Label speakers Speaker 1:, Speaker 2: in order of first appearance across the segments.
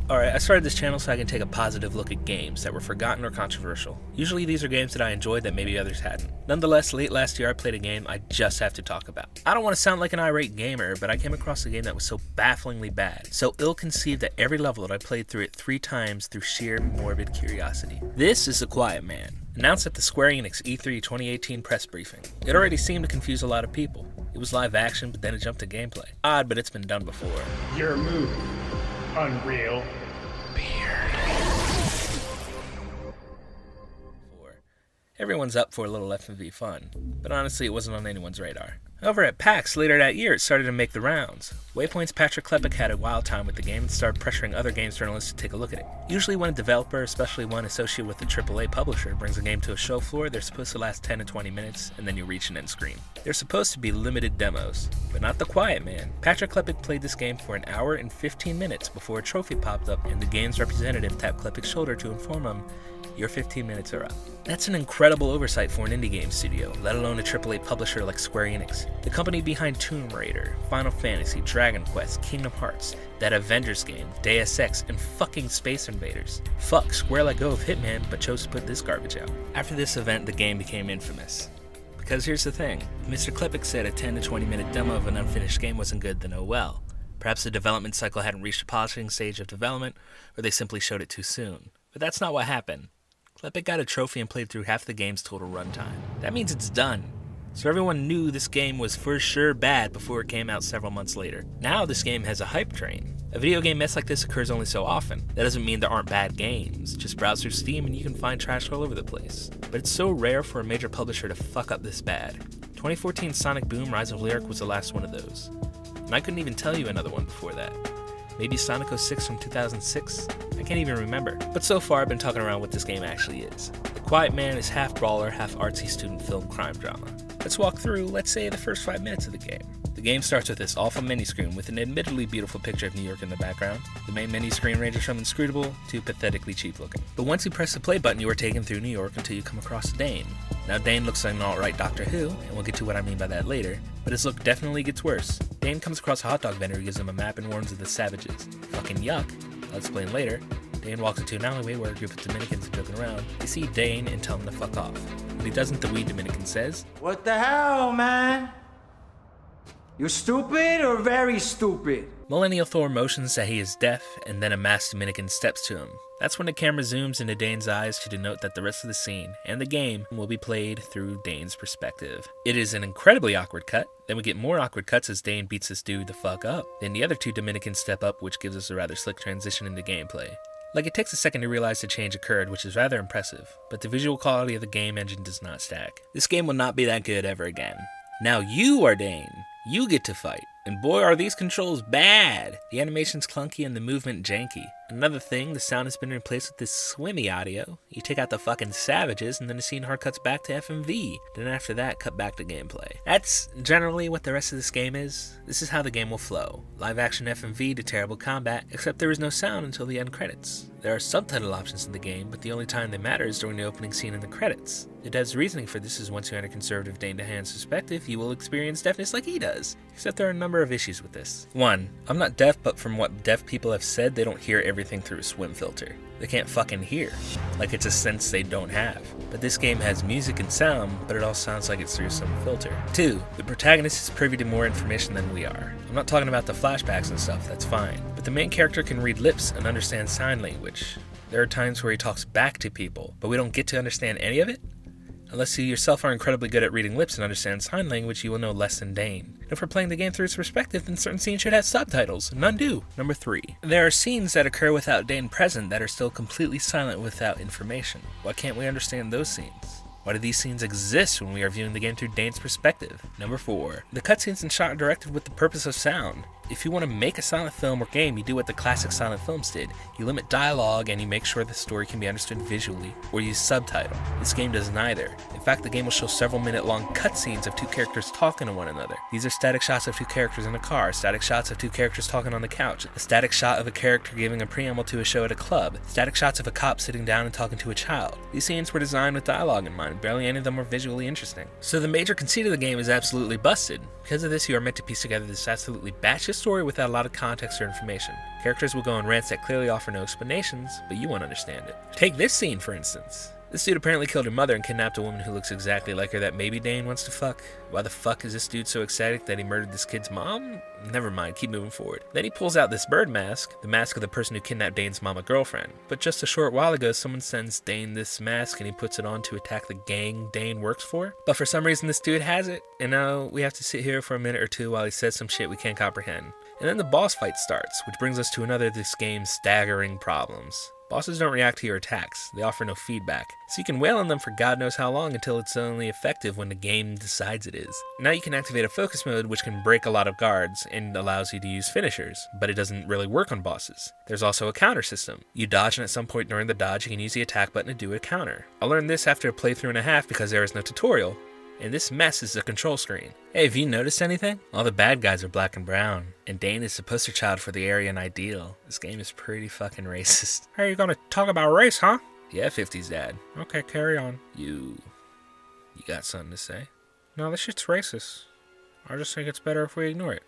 Speaker 1: Alright, I started this channel so I can take a positive look at games that were forgotten or controversial. Usually these are games that I enjoyed that maybe others hadn't. Nonetheless, late last year I played a game I just have to talk about. I don't want to sound like an irate gamer, but I came across a game that was so bafflingly bad, so ill-conceived that every level that I played through it 3 times through sheer morbid curiosity. This is The Quiet Man, announced at the Square Enix E3 2018 press briefing. It already seemed to confuse a lot of people. It was live action, but then it jumped to gameplay. Odd, but it's been done before.
Speaker 2: Your move, Unreal.
Speaker 1: Everyone's up for a little F&V fun, but honestly it wasn't on anyone's radar. Over at PAX later that year it started to make the rounds. Waypoint's Patrick Klepek had a wild time with the game and started pressuring other games journalists to take a look at it. Usually when a developer, especially one associated with a AAA publisher, brings a game to a show floor, they're supposed to last 10 to 20 minutes and then you reach an end screen. They're supposed to be limited demos, but not The Quiet Man. Patrick Klepek played this game for an hour and 15 minutes before a trophy popped up and the game's representative tapped Klepek's shoulder to inform him, "Your 15 minutes are up." That's an incredible oversight for an indie game studio, let alone a AAA publisher like Square Enix. The company behind Tomb Raider, Final Fantasy, Dragon Quest, Kingdom Hearts, that Avengers game, Deus Ex, and fucking Space Invaders. Fuck, Square let go of Hitman, but chose to put this garbage out. After this event, the game became infamous. Because here's the thing, Mr. Klepek said a 10 to 20 minute demo of an unfinished game wasn't good, then oh well. Perhaps the development cycle hadn't reached the polishing stage of development, or they simply showed it too soon. But that's not what happened. Klepek got a trophy and played through half the game's total runtime. That means it's done. So everyone knew this game was for sure bad before it came out several months later. Now this game has a hype train. A video game mess like this occurs only so often. That doesn't mean there aren't bad games. Just browse through Steam and you can find trash all over the place. But it's so rare for a major publisher to fuck up this bad. 2014 Sonic Boom Rise of Lyric was the last one of those. And I couldn't even tell you another one before that. Maybe Sonic 06 from 2006? I can't even remember. But so far I've been talking around what this game actually is. The Quiet Man is half brawler, half artsy student film crime drama. Let's walk through, let's say, the first 5 minutes of the game. The game starts with this awful mini screen with an admittedly beautiful picture of New York in the background. The main mini screen ranges from inscrutable to pathetically cheap looking. But once you press the play button, you are taken through New York until you come across Dane. Now Dane looks like an alright Doctor Who, and we'll get to what I mean by that later, but his look definitely gets worse. Dane comes across a hot dog vendor who gives him a map and warns of the savages. Fucking yuck. I'll explain later. Dane walks into an alleyway where a group of Dominicans are joking around. They see Dane and tell him to fuck off. When he doesn't, the weed Dominican says,
Speaker 3: "What the hell, man? You stupid or very stupid?"
Speaker 1: Millennial Thor motions that he is deaf, and then a masked Dominican steps to him. That's when the camera zooms into Dane's eyes to denote that the rest of the scene, and the game, will be played through Dane's perspective. It is an incredibly awkward cut, then we get more awkward cuts as Dane beats this dude the fuck up. Then the other 2 Dominicans step up, which gives us a rather slick transition into gameplay. Like, it takes a second to realize the change occurred, which is rather impressive, but the visual quality of the game engine does not stack. This game will not be that good ever again. Now you are Dane. You get to fight. And boy are these controls bad! The animation's clunky and the movement janky. Another thing, the sound has been replaced with this swimmy audio. You take out the fucking savages and then the scene hard cuts back to FMV. Then after that, cut back to gameplay. That's generally what the rest of this game is. This is how the game will flow. Live action FMV to terrible combat, except there is no sound until the end credits. There are subtitle options in the game, but the only time they matter is during the opening scene in the credits. The dev's reasoning for this is once you enter conservative Dane DeHaan's perspective, you will experience deafness like he does. Except there are a number of issues with this. 1. I'm not deaf, but from what deaf people have said, they don't hear everything through a swim filter. They can't fucking hear. Like it's a sense they don't have. But this game has music and sound, but it all sounds like it's through some filter. 2. The protagonist is privy to more information than we are. I'm not talking about the flashbacks and stuff, that's fine. But the main character can read lips and understand sign language. There are times where he talks back to people, but we don't get to understand any of it? Unless you yourself are incredibly good at reading lips and understand sign language, you will know less than Dane. And if we're playing the game through his perspective, then certain scenes should have subtitles. None do. Number 3. There are scenes that occur without Dane present that are still completely silent without information. Why can't we understand those scenes? Why do these scenes exist when we are viewing the game through Dane's perspective? Number 4. The cutscenes and shot are directed with the purpose of sound. If you want to make a silent film or game, you do what the classic silent films did. You limit dialogue and you make sure the story can be understood visually, or use subtitle. This game does neither. In fact, the game will show several minute-long cutscenes of 2 characters talking to one another. These are static shots of 2 characters in a car, static shots of 2 characters talking on the couch, a static shot of a character giving a preamble to a show at a club, static shots of a cop sitting down and talking to a child. These scenes were designed with dialogue in mind, barely any of them were visually interesting. So the major conceit of the game is absolutely busted. Because of this, you are meant to piece together this absolutely batshit story without a lot of context or information. Characters will go on rants that clearly offer no explanations, but you won't understand it. Take this scene, for instance. This dude apparently killed her mother and kidnapped a woman who looks exactly like her that maybe Dane wants to fuck. Why the fuck is this dude so ecstatic that he murdered this kid's mom? Never mind, keep moving forward. Then he pulls out this bird mask, the mask of the person who kidnapped Dane's mama girlfriend. But just a short while ago, someone sends Dane this mask and he puts it on to attack the gang Dane works for. But for some reason this dude has it, and now we have to sit here for a minute or two while he says some shit we can't comprehend. And then the boss fight starts, which brings us to another of this game's staggering problems. Bosses don't react to your attacks, they offer no feedback, so you can wail on them for God knows how long until it's only effective when the game decides it is. Now you can activate a focus mode which can break a lot of guards and allows you to use finishers, but it doesn't really work on bosses. There's also a counter system. You dodge and at some point during the dodge you can use the attack button to do a counter. I learned this after a playthrough and a half because there is no tutorial. And this mess is the control screen. Hey, have you noticed anything? All the bad guys are black and brown, and Dane is the poster child for the Aryan ideal. This game is pretty fucking racist. Hey, you gonna talk about race, huh? Yeah, 50's dad. Okay, carry on. You got something to say? No, this shit's racist. I just think it's better if we ignore it.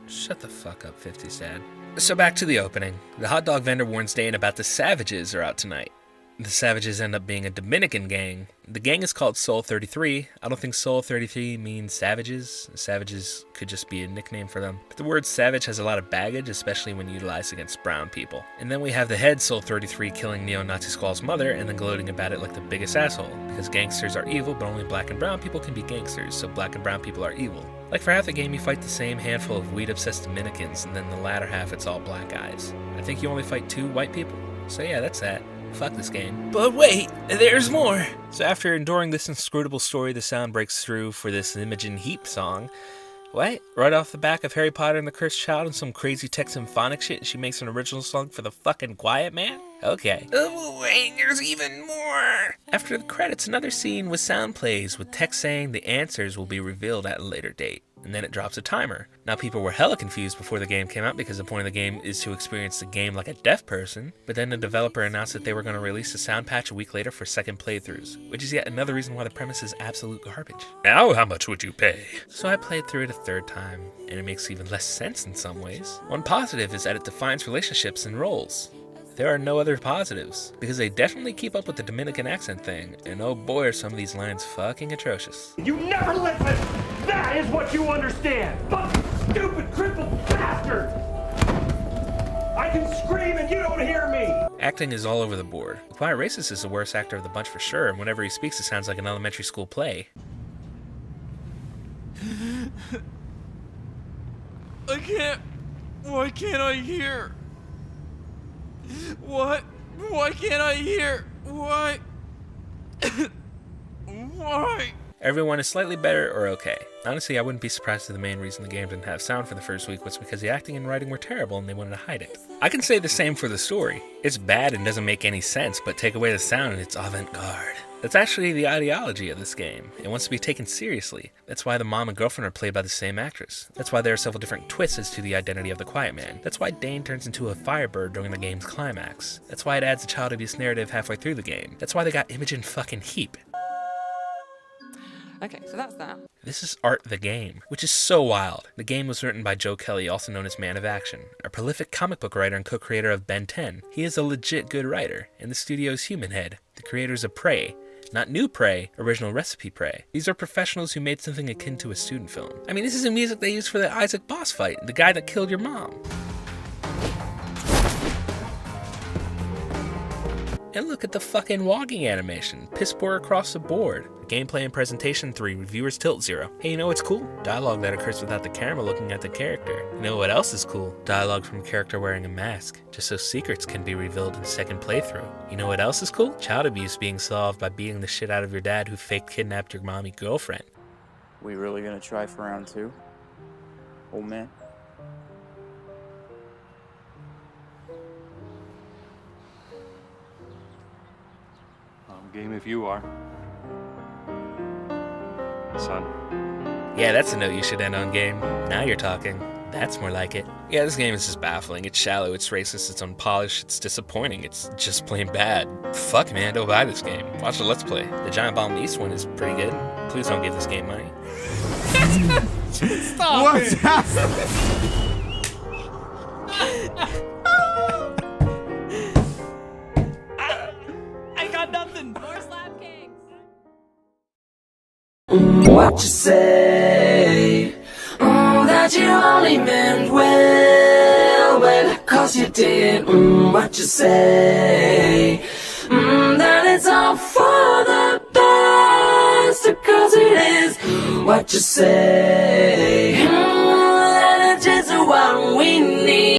Speaker 1: Shut the fuck up, 50's dad. So back to the opening. The hot dog vendor warns Dane about the Savages are out tonight. The Savages end up being a Dominican gang. The gang is called Soul 33. I don't think Soul 33 means savages. Savages could just be a nickname for them. But the word savage has a lot of baggage, especially when utilized against brown people. And then we have the head Soul 33 killing neo-Nazi Squall's mother and then gloating about it like the biggest asshole. Because gangsters are evil, but only black and brown people can be gangsters, so black and brown people are evil. Like for half the game you fight the same handful of weed-obsessed Dominicans, and then the latter half it's all black guys. I think you only fight 2 white people. So yeah, that's that. Fuck this game. But wait, there's more! So after enduring this inscrutable story, the sound breaks through for this Imogen Heap song. What? Right off the back of Harry Potter and the Cursed Child and some crazy tech symphonic shit, and she makes an original song for the fucking Quiet Man? Okay. Oh wait, there's even more! After the credits, another scene with sound plays, with text saying the answers will be revealed at a later date. And then it drops a timer. Now people were hella confused before the game came out because the point of the game is to experience the game like a deaf person, but then the developer announced that they were going to release a sound patch a week later for second playthroughs, which is yet another reason why the premise is absolute garbage. Now how much would you pay? So I played through it a third time, and it makes even less sense in some ways. One positive is that it defines relationships and roles. There are no other positives, because they definitely keep up with the Dominican accent thing, and oh boy are some of these lines fucking atrocious.
Speaker 2: You never listen! That is what you understand! Fucking stupid, crippled bastard! I can scream and you don't hear me!
Speaker 1: Acting is all over the board. The Quiet Racist is the worst actor of the bunch for sure, and whenever he speaks it sounds like an elementary school play.
Speaker 4: I can't... Why can't I hear? What? Why can't I hear? Why? Why?
Speaker 1: Everyone is slightly better or okay. Honestly, I wouldn't be surprised if the main reason the game didn't have sound for the first week was because the acting and writing were terrible and they wanted to hide it. I can say the same for the story. It's bad and doesn't make any sense, but take away the sound and it's avant-garde. That's actually the ideology of this game. It wants to be taken seriously. That's why the mom and girlfriend are played by the same actress. That's why there are several different twists as to the identity of the Quiet Man. That's why Dane turns into a firebird during the game's climax. That's why it adds a child abuse narrative halfway through the game. That's why they got Imogen fucking Heap.
Speaker 5: Okay, so that's that.
Speaker 1: This is Art the Game, which is so wild. The game was written by Joe Kelly, also known as Man of Action, a prolific comic book writer and co-creator of Ben 10. He is a legit good writer, and the studio's Human Head, the creators of Prey. Not new Prey, original recipe Prey. These are professionals who made something akin to a student film. I mean, this is the music they used for the Isaac boss fight, the guy that killed your mom. And look at the fucking walking animation. Piss poor across the board. Gameplay and presentation 3, reviewers tilt 0. Hey, you know what's cool? Dialogue that occurs without the camera looking at the character. You know what else is cool? Dialogue from a character wearing a mask, just so secrets can be revealed in second playthrough. You know what else is cool? Child abuse being solved by beating the shit out of your dad who fake kidnapped your mommy girlfriend.
Speaker 6: We really gonna try for round 2? Old man?
Speaker 2: Game if you are. Son.
Speaker 1: Yeah, that's a note you should end on, game. Now you're talking. That's more like it. Yeah, this game is just baffling. It's shallow, it's racist, it's unpolished, it's disappointing, it's just plain bad. Fuck, man, don't buy this game. Watch the Let's Play. The Giant Bomb East one is pretty good. Please don't give this game money.
Speaker 4: Stop
Speaker 5: What's
Speaker 4: it.
Speaker 5: happening?
Speaker 4: I got nothing.
Speaker 7: More slap kicks.
Speaker 8: What you say? That you only meant well, well, cause you did. What you say? That it's all for the best, cause it is. What you say? That it's just what we